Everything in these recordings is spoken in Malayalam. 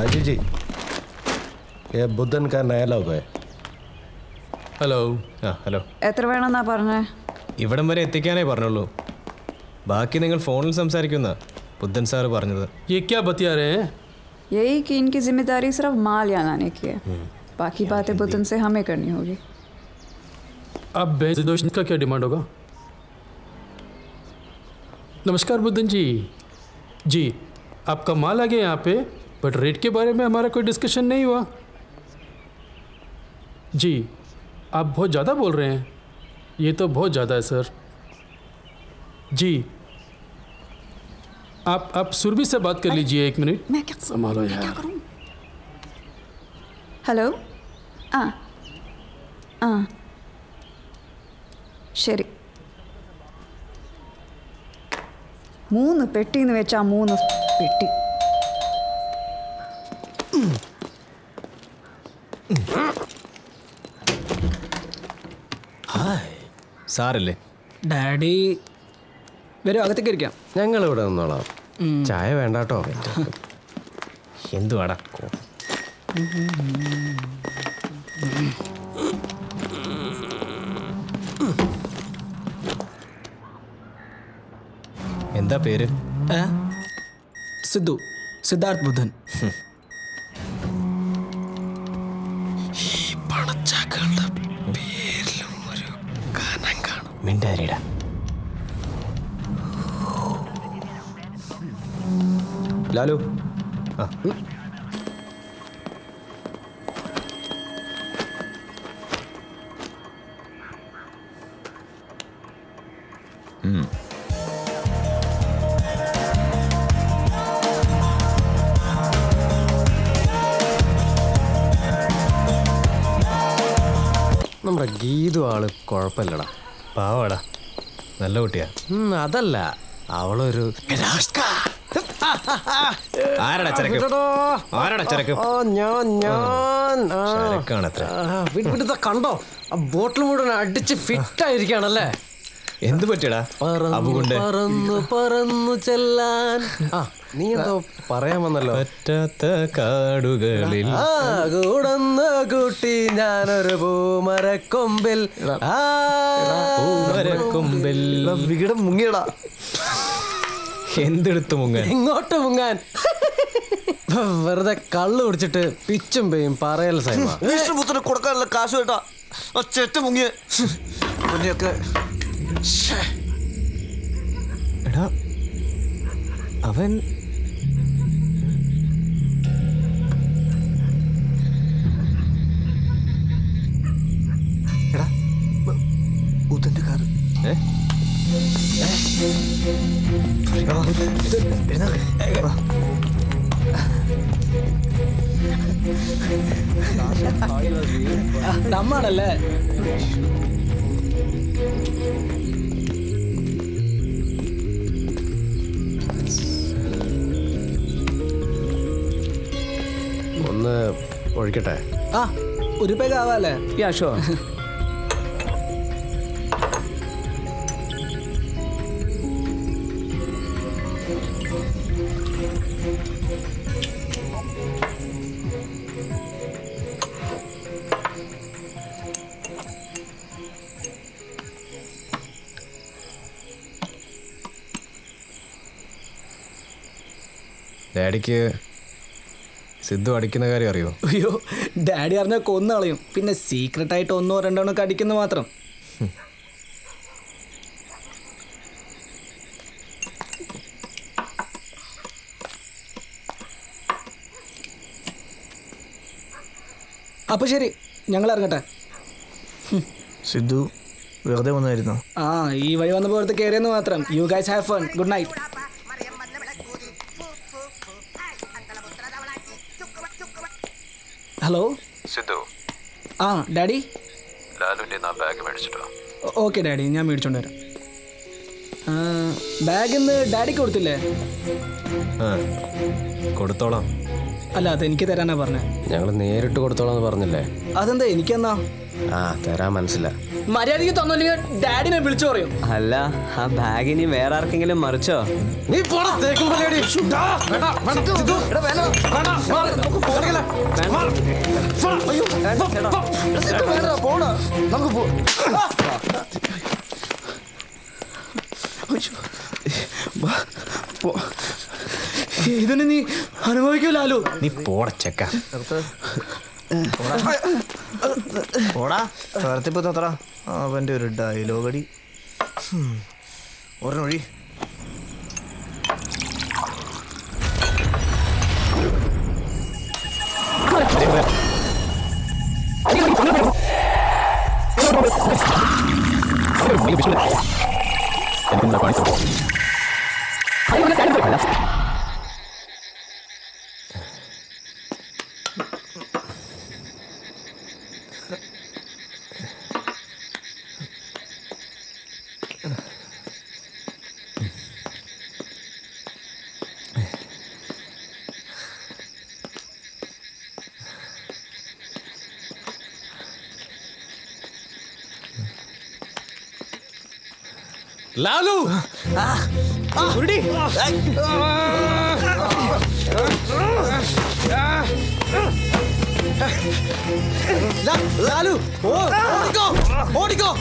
राजू जी, ये बुद्धन का नया लोग है. ഹലോ. ഹലോ. എത്ര വേണമെന്നാ പറഞ്ഞേ? ഇവിടം വരെ എത്തിക്കാനേ പറഞ്ഞുള്ളൂ. ബാക്കി നിങ്ങൾ ഫോണിൽ സംസാരിക്കുന്ന ബുദ്ധൻ സാറ് പറഞ്ഞത്. ये क्या बतिया रहे हैं? यही कि इनकी जिम्मेदारी सिर्फ माल यहाँ लाने की है, बाकी बातें बुद्धन से हमें करनी होगी. अब बेजोश का क्या डिमांड होगा? नमस्कार बुद्धन जी. जी, आपका माल आ गया यहाँ पे, बट रेट के बारे में हमारा कोई डिस्कशन नहीं हुआ. जी, आप बहुत ज़्यादा बोल रहे हैं. ये तो बहुत ज़्यादा है सर. जी, आप सुरभि से बात कर लीजिए 1 मिनट. मैं क्या संभालो क्या यार. करूँ? हेलो. ആ ആ ശരി. 3 പെട്ടിന്ന് വെച്ചാ 3 പെട്ടി. സാറല്ലേ? ഡാഡി വരും, അകത്തേക്ക് ഇരിക്കാം. ഞങ്ങൾ ഇവിടെ നിന്നോളാം. ചായ വേണ്ട കേട്ടോ. എന്തുവാടാ? എന്താ പേര്? സിദ്ധു, സിദ്ധാർത്ഥ് ബുദ്ധൻ. മിണ്ടാരിടാ. ലാലു. ആ നമ്മുടെ ഗീതു ആള് കുഴപ്പമില്ലടാ. പാവാടാ, നല്ല കുട്ടിയാ. അതല്ല, അവളൊരു ആരടാ ചരക്ക്? ആരടാ ചരക്ക്? ചരക്കാണത്ര. കണ്ടോ, ആ ബോട്ടിൽ മുഴുവൻ അടിച്ച് ഫിറ്റ് ആയിരിക്കാണല്ലേ. എന്ത് പറ്റിയടാ? പറന്നു പറന്നു ചെല്ലാൻ. നീ എന്തോ പറയാൻ വന്നല്ലോ. പറ്റാത്ത കാടുകളിൽ കൂടന്ന് കൂട്ടി ഞാനൊരു പൂമരക്കൊമ്പിൽ. പൂമരക്കൊമ്പിൽ വികടം മുങ്ങിയടാ. എന്തെടുത്ത് മുങ്ങാൻ? ഇങ്ങോട്ട് മുങ്ങാൻ. വെറുതെ കള്ളു കുടിച്ചിട്ട് പിച്ചും പേയും പറയൽ സൈമ. വിഷ്ണുപുത്രന് കൊടുക്കാനുള്ള കാശ് കേട്ടാ ചെറ്റ മുങ്ങിയ മുന്നെയൊക്കെ. എടാ, അവൻ ബുദ്ധന്റെ കാറ്. നമ്മളല്ലേ? ഒന്ന് ഒഴിക്കട്ടെ? ആ, ഒരു പേ കാവാലേ? യാ ഷോ. ഡാഡിക്ക് സിദ്ധു അടിക്കുന്ന കാര്യം അറിയോ? അയ്യോ, ഡാഡി അറിഞ്ഞാൽ കൊന്നു കളയും. പിന്നെ സീക്രട്ടായിട്ട് 1 or 2 ഒക്കെ അടിക്കുന്ന മാത്രം. അപ്പൊ ശരി, ഞങ്ങൾ ഇറങ്ങട്ടെ. സിദ്ധു വെറുതെ വന്നായിരുന്നു. ആ, ഈ വഴി വന്നപ്പോൾ അടുത്ത് കയറിയെന്ന് മാത്രം. You guys have fun. Good night. Hello Sidhu. ആ ഡാഡി. ലാലുവിൻ്റെ ബാഗ് മേടിച്ചിട്ടോ? ഓക്കെ ഡാഡി, ഞാൻ മേടിച്ചോണ്ട് വരാം. ബാഗ് ഇന്ന് ഡാഡിക്ക് കൊടുത്തില്ലേ? കൊടുത്തോളാം. അല്ല, അതെനിക്ക് തരാനാ പറഞ്ഞത്. ഞങ്ങൾ നേരിട്ട് കൊടുത്തോളാന്ന് പറഞ്ഞില്ലേ? അതെന്താ എനിക്കെന്നാ? തരാൻ മനസ്സില്ല. മര്യാദയ്ക്ക് തന്നില്ലെങ്കിൽ ഡാഡിനെ വിളിച്ചു പറയും. അല്ല, ആ ബാഗ് ഇനി വേറെ ആർക്കെങ്കിലും മറിച്ചോ? നീ പോടാ. ഇതിന് നീ അനുഭവിക്കൂലാലോ. നീ പോടച്ചക്ക. ഓടാ കറുത്തിപ്പോ തത്ര അവൻ്റെ ഒരു ഡയലോഗ് അടി. ഒരെണ്ണൊഴി. ലാലു ഉരുടി. ലാലു ഓടിക്കോ ഓടിക്കോ.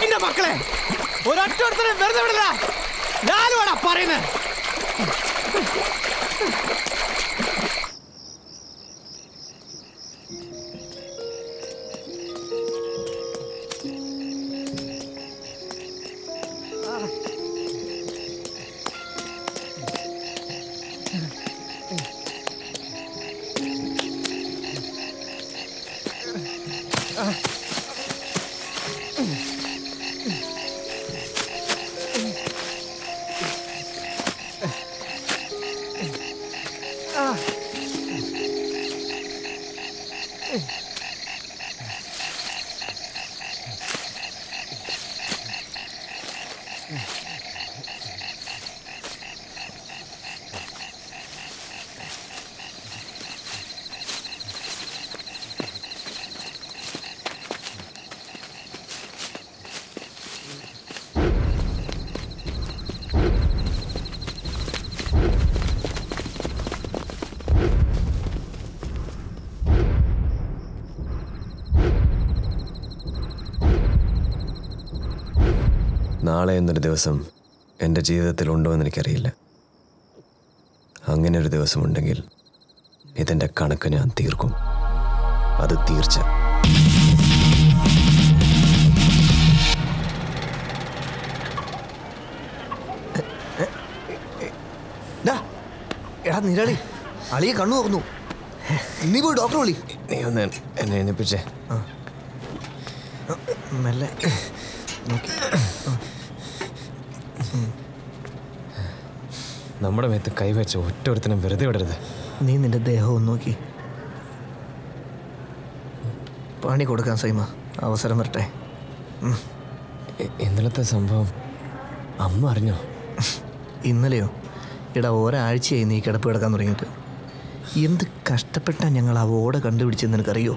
എന്റെ മക്കളെ ഒരൊറ്റ വെറുതെ വിടില്ല. ഞാനുവാടാ പറയുന്നത്. നാളെ എന്നൊരു ദിവസം എൻ്റെ ജീവിതത്തിൽ ഉണ്ടോ എന്ന് എനിക്കറിയില്ല. അങ്ങനെ ഒരു ദിവസമുണ്ടെങ്കിൽ ഇതിൻ്റെ കണക്ക് ഞാൻ തീർക്കും. അത് തീർച്ച. എടാ നിരാളി അളിയെ കണ്ണു തുറന്നു. നീ പോയി ഡോക്ടറെ വിളി. നീ ഒന്ന് എന്നെ എണ്ണിപ്പിച്ചേ. മെല്ലെ നോക്കി. നമ്മുടെ മേത്ത് കൈവച്ച ഒറ്റൊരുത്തനും വെറുതെ വിടരുത്. നീ നിന്റെ ദേഹം ഒന്ന് നോക്കി. പണി കൊടുക്കാൻ സൈമ, അവസരം വരട്ടെ. ഇന്നലത്തെ സംഭവം അമ്മ അറിഞ്ഞോ? ഇന്നലെയോ? എടാ ഒരാഴ്ചയായി നീ കിടപ്പ് കിടക്കാൻ തുടങ്ങിയിട്ട്. എന്ത് കഷ്ടപ്പെട്ടാ ഞങ്ങൾ ആ ഓട കണ്ടുപിടിച്ചെന്ന് നിനക്കറിയോ?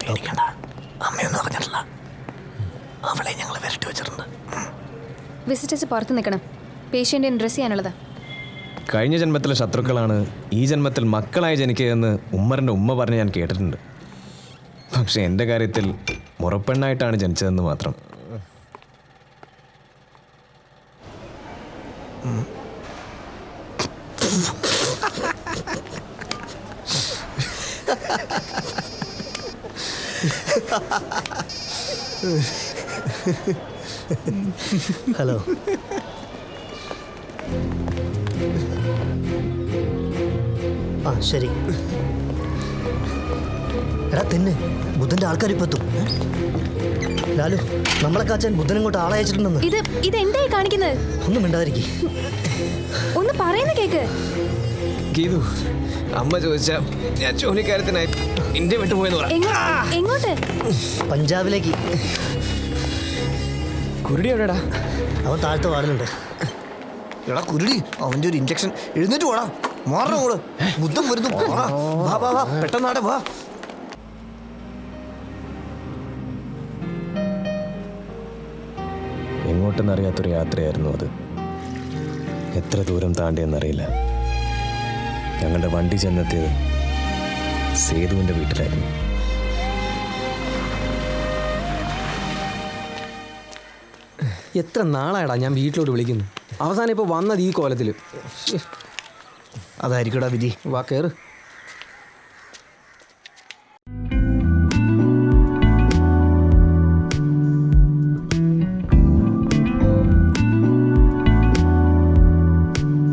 പേടിക്കണ്ട, അമ്മയൊന്നും അറിഞ്ഞിട്ടില്ല. അവളെ ഞങ്ങൾ വരട്ടി വെച്ചിട്ടുണ്ട്. വിസിറ്റേഴ്സ് പുറത്ത് നിൽക്കണം. പേഷ്യൻറ്റിന് ഡ്രസ് ചെയ്യാനുള്ളത്. കഴിഞ്ഞ ജന്മത്തിലെ ശത്രുക്കളാണ് ഈ ജന്മത്തിൽ മക്കളായി ജനിക്കുകയെന്ന് ഉമ്മറിൻ്റെ ഉമ്മ പറഞ്ഞ് ഞാൻ കേട്ടിട്ടുണ്ട്. പക്ഷെ എൻ്റെ കാര്യത്തിൽ മുറപ്പെണ്ണായിട്ടാണ് ജനിച്ചതെന്ന് മാത്രം. ഹലോ. ആ ശരി. എടാ തന്നെ ബുദ്ധൻ്റെ ആൾക്കാർ ഇപ്പം എത്തും. ലാലു, നമ്മളെ കാച്ചാൻ ബുദ്ധൻ ഇങ്ങോട്ട് ആളെ അയച്ചിട്ടുണ്ടെന്ന്. ഇത് എന്തായി കാണിക്കുന്നത്? ഒന്നും മിണ്ടാതിരിക്കും. ഒന്ന് പറയുന്ന കേക്ക്. ഗീതു, അമ്മ ചോദിച്ച ഞാൻ ജോലിക്കാര്യത്തിനായി ഇന്ത്യ വിട്ടുപോയെന്ന് പറ. എങ്ങോട്ട്? പഞ്ചാബിലേക്ക്. കുരുടി എവിടെടാ? അവൻ താഴത്തെ വാടുന്നുണ്ട്. എടാ കുരുടി, അവൻ്റെ ഒരു ഇഞ്ചക്ഷൻ. എഴുന്നേറ്റ് പോടാ, മാറണം കൂടെ. ബുദ്ധം വരുന്നു. വാ വാ വാ, പെട്ടെന്നാടെ വാ. എങ്ങോട്ടെന്നറിയാത്തൊരു യാത്രയായിരുന്നു അത്. എത്ര ദൂരം താണ്ടിയെന്നറിയില്ല. ഞങ്ങളുടെ വണ്ടി ചെന്നെത്തിയത് സേതുവിൻ്റെ വീട്ടിലായിരുന്നു. എത്ര നാളായടാ ഞാൻ വീട്ടിലോട്ട് വിളിക്കുന്നു. അവസാനം ഇപ്പോൾ വന്നത് ഈ കോലത്തിൽ. അതായിരിക്കടാ വിധി. വാ കയറ്.